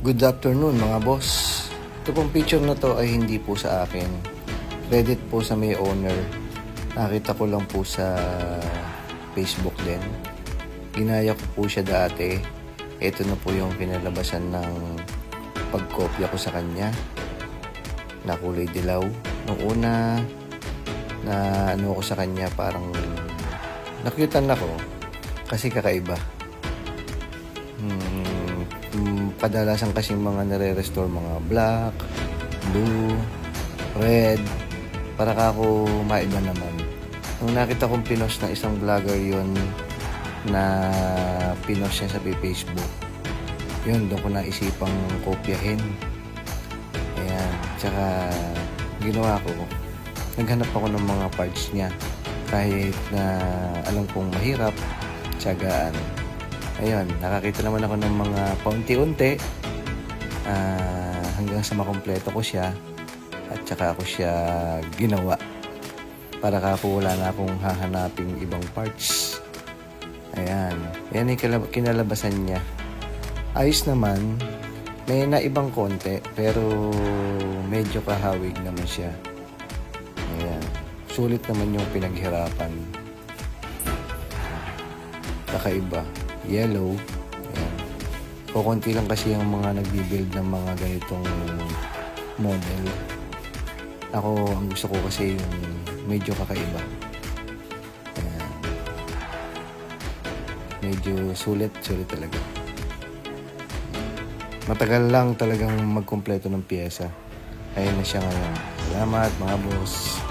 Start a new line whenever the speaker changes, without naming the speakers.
Good afternoon mga boss. Ito pong picture na to ay hindi po sa akin. Credit po sa may owner. Nakita ko lang po sa Facebook din. Ginaya ko po siya dati. Ito na po yung kinalabasan ng pagkopya ko sa kanya. Na kulay dilaw. Nung una na ano ko sa kanya, parang nakyutan ako kasi kakaiba. Kadalasan kasing mga nare-restore mga black, blue, red, para kako maiba naman. Nung nakita kong pinost ng isang vlogger yon na pinost niya sa Facebook, yun, doon ko naisipang kopyahin. Ayan, tsaka ginawa ko, naghanap ako ng mga parts niya kahit na alam kong mahirap, tsagaan. Ayun, nakakita naman ako ng mga paunti-unti hanggang sa makompleto ko siya at saka ako siya ginawa para kako wala na akong hahanaping ibang parts. Ayan, yan yung kinalabasan niya. Ayos naman, may naibang konti pero medyo kahawig naman siya. Ayan, sulit naman yung pinaghirapan. Kakaiba. Yellow. Ayan. Kukunti lang kasi yung mga nagbibuild ng mga ganitong model. Ako, ang gusto ko kasi yung medyo kakaiba. Ayan. Medyo sulit talaga. Matagal lang talagang magkumpleto ng piyesa. Ayan na siya ngayon. Salamat mga boss.